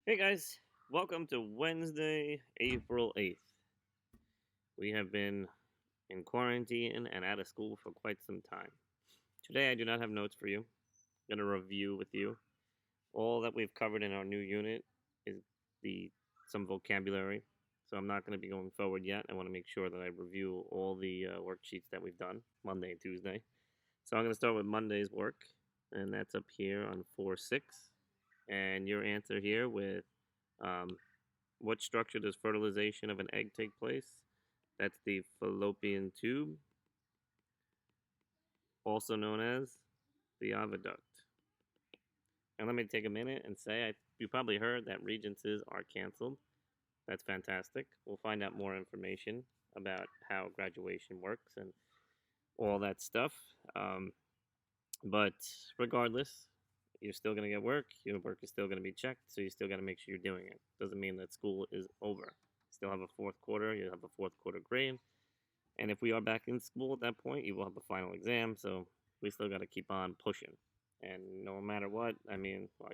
Hey guys, welcome to Wednesday, April 8th. We have been in quarantine and out of school for quite some time. Today I do not have notes for you. I'm going to review with you. All that we've covered in our new unit is the some vocabulary, so I'm not going to be going forward yet. I want to make sure that I review all the worksheets that we've done Monday and Tuesday. So I'm going to start with Monday's work, and that's up here on 4-6. And your answer here with um, what structure does fertilization of an egg take place? That's the fallopian tube, also known as the oviduct. And let me take a minute and say, you probably heard that regencies are canceled. That's fantastic. We'll find out more information about how graduation works and all that stuff. But regardless, you're still going to get work. Your work is still going to be checked, so you still got to make sure you're doing it. Doesn't mean that school is over. You still have a fourth quarter. You have a fourth quarter grade. And if we are back in school at that point, you will have a final exam. So we still got to keep on pushing. And no matter what, I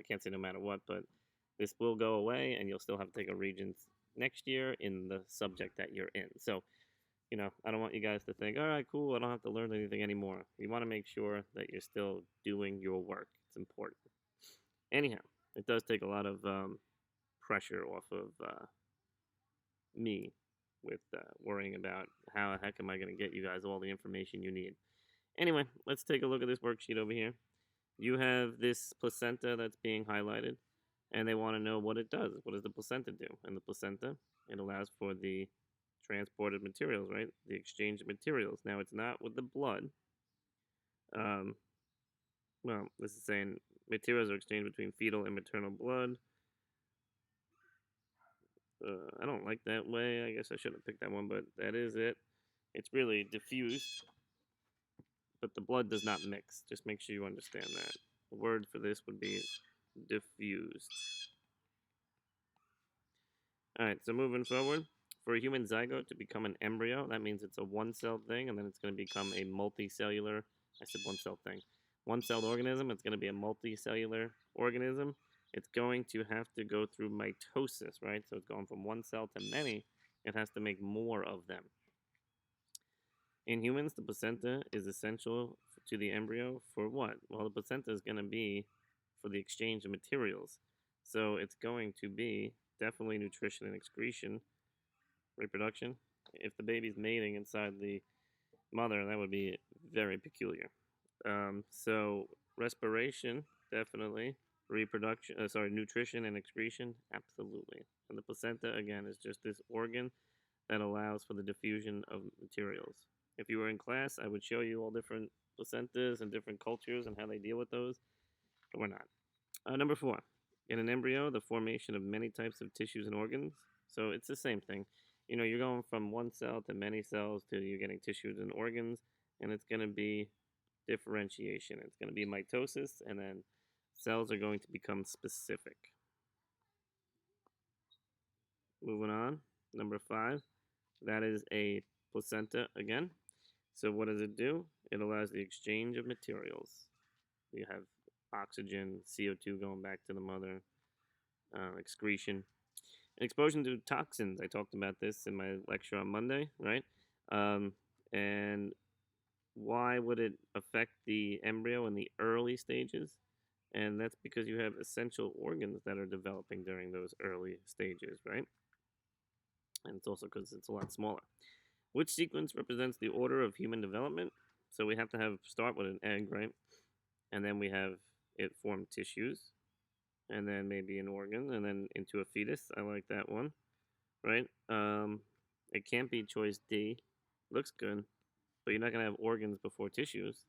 can't say no matter what, but this will go away, and you'll still have to take a Regents next year in the subject that you're in. So, I don't want you guys to think, all right, cool, I don't have to learn anything anymore. You want to make sure that you're still doing your work. It's important. Anyhow, it does take a lot of pressure off of me with worrying about how the heck am I going to get you guys all the information you need. Anyway, let's take a look at this worksheet over here. You have this placenta that's being highlighted, and they want to know what it does. What does the placenta do? And the placenta, it allows for the transported materials, right? The exchange of materials. Now, it's not with the blood. Um, well, this is saying materials are exchanged between fetal and maternal blood. I don't like that way. I guess I should have picked that one, but that is it. It's really diffused, but the blood does not mix. Just make sure you understand that. The word for this would be diffused. All right, so moving forward, for a human zygote to become an embryo, that means it's a one-cell thing, and then it's going to become a multicellular. I said one-cell thing. One-celled organism. It's going to be a multicellular organism. It's going to have to go through mitosis, right? So it's going from one cell to many. It has to make more of them. In humans, the placenta is essential to the embryo for what? Well, the placenta is going to be for the exchange of materials. So it's going to be definitely nutrition and excretion, reproduction. If the baby's mating inside the mother, that would be very peculiar. So respiration, definitely. Reproduction, nutrition and excretion, absolutely. And the placenta, again, is just this organ that allows for the diffusion of materials. If you were in class, I would show you all different placentas and different cultures and how they deal with those, but we're not. Number 4. In an embryo, the formation of many types of tissues and organs. So it's the same thing. You're going from one cell to many cells to you're getting tissues and organs, and it's going to be differentiation. It's going to be mitosis, and then cells are going to become specific. Moving on, number 5. That is a placenta again. So what does it do? It allows the exchange of materials. You have oxygen, CO2 going back to the mother, excretion. Exposure to toxins. I talked about this in my lecture on Monday, right? And why would it affect the embryo in the early stages? And that's because you have essential organs that are developing during those early stages, right? And it's also because it's a lot smaller. Which sequence represents the order of human development? So we have to start with an egg, right? And then we have it form tissues, and then maybe an organ, and then into a fetus. I like that one, right? It can't be choice D. Looks good, but you're not gonna have organs before tissues.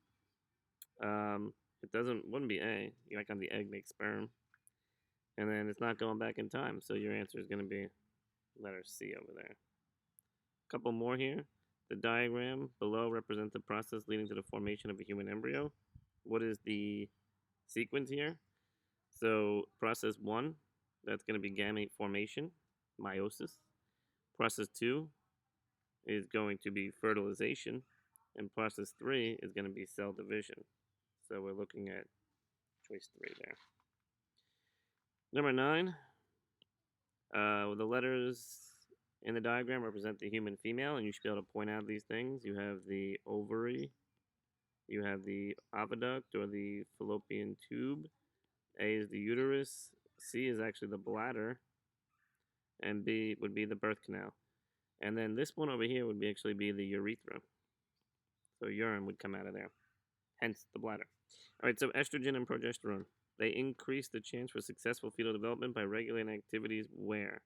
Wouldn't be A. You're not gonna the egg make sperm, and then it's not going back in time. So your answer is gonna be letter C over there. A couple more here. The diagram below represents the process leading to the formation of a human embryo. What is the sequence here? So process 1, that's going to be gamete formation, meiosis. Process 2 is going to be fertilization, and process 3 is going to be cell division. So we're looking at choice 3 there. Number 9, The letters in the diagram represent the human female, and you should be able to point out these things. You have the ovary, you have the oviduct or the fallopian tube. A is the uterus, C is actually the bladder, and B would be the birth canal. And then this one over here would actually be the urethra. So urine would come out of there, hence the bladder. All right, so estrogen and progesterone. They increase the chance for successful fetal development by regulating activities where?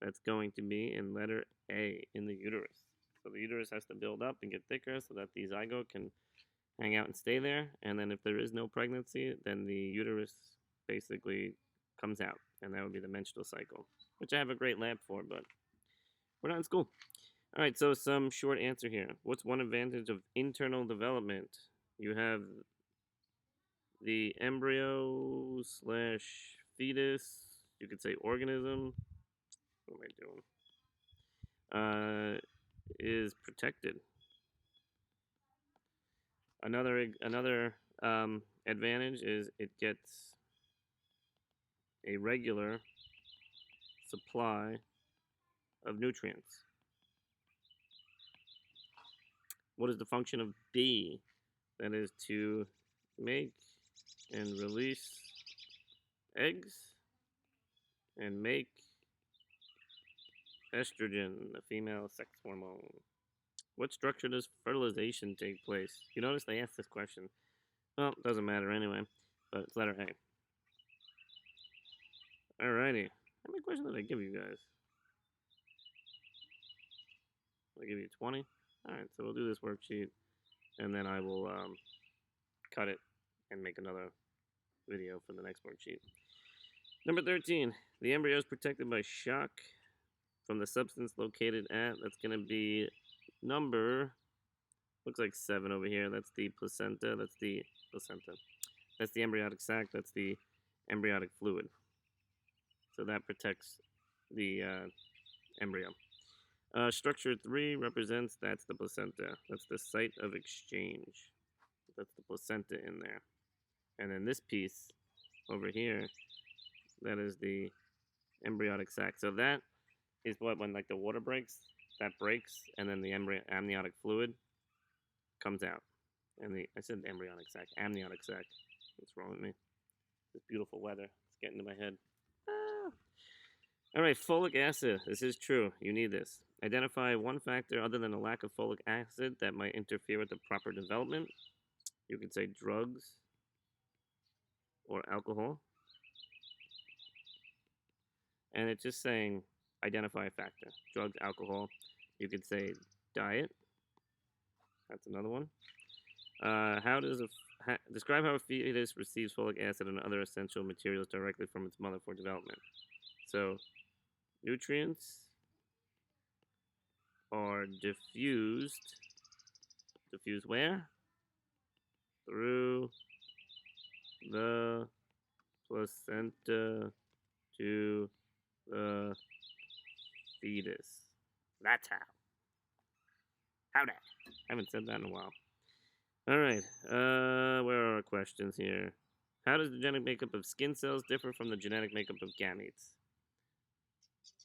That's going to be in letter A, in the uterus. So the uterus has to build up and get thicker so that the zygote can hang out and stay there. And then if there is no pregnancy, then the uterus basically comes out. And that would be the menstrual cycle, which I have a great lab for, but we're not in school. All right, so some short answer here. What's one advantage of internal development? You have the embryo slash fetus, you could say organism. What am I doing? Is protected. Another advantage is it gets a regular supply of nutrients. What is the function of B? That is to make and release eggs and make estrogen, the female sex hormone. What structure does fertilization take place? You notice they asked this question. Well, it doesn't matter anyway, but it's letter A. Alrighty. How many questions did I give you guys? Did I give you 20? Alright, so we'll do this worksheet, and then I will cut it and make another video for the next worksheet. Number 13. The embryo is protected by shock from the substance located at, that's going to be number, looks like 7 over here. That's the placenta. That's the placenta. That's the embryonic sac. That's the embryonic fluid. So that protects the embryo. Structure 3 represents, that's the placenta. That's the site of exchange. That's the placenta in there. And then this piece over here, that is the embryonic sac. So that is what, when like the water breaks, that breaks, and then the amniotic fluid comes out. And I said embryonic sac, amniotic sac. What's wrong with me? This beautiful weather. It's getting to my head. Ah. All right, folic acid. This is true. You need this. Identify one factor other than a lack of folic acid that might interfere with the proper development. You could say drugs or alcohol. And it's just saying identify a factor. Drugs, alcohol. You could say diet. That's another one. Describe how a fetus receives folic acid and other essential materials directly from its mother for development. So, nutrients are diffused. Diffused where? Through the placenta to the fetus. That's how. Howdy. I haven't said that in a while. Alright, where are our questions here? How does the genetic makeup of skin cells differ from the genetic makeup of gametes?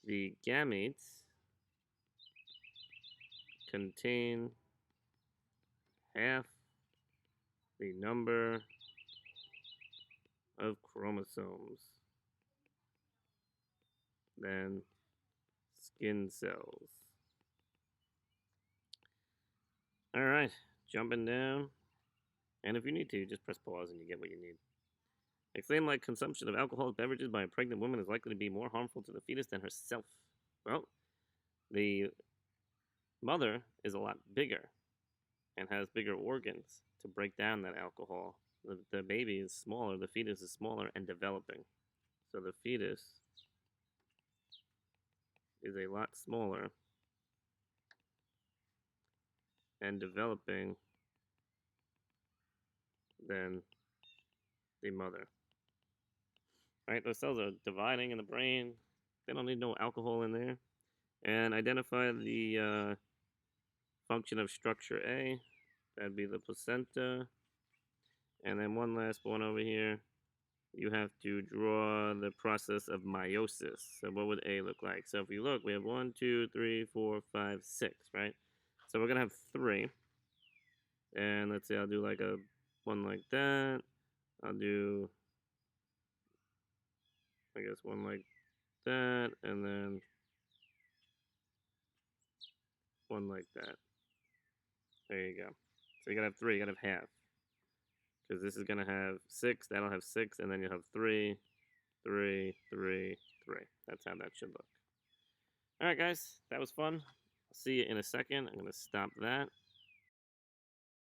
The gametes contain half the number of chromosomes than skin cells. Alright, jumping down. And if you need to, just press pause and you get what you need. Explain why consumption of alcoholic beverages by a pregnant woman is likely to be more harmful to the fetus than herself. Well, the mother is a lot bigger and has bigger organs to break down that alcohol. The baby is smaller, the fetus is smaller and developing. So the fetus is a lot smaller and developing than the mother. Right, those cells are dividing in the brain. They don't need no alcohol in there. And identify the function of structure A. That'd be the placenta. And then one last one over here. you have to draw the process of meiosis. So what would A look like? So if you look, we have 1, 2, 3, 4, 5, 6, right? So we're going to have 3. And let's say I'll do like a one like that. I'll do, I guess, one like that, and then one like that. There you go. So you gotta have 3, you gotta have half. Because this is gonna have 6, that'll have 6, and then you'll have 3, 3, 3, 3. That's how that should look. Alright guys, that was fun. I'll see you in a second. I'm gonna stop that.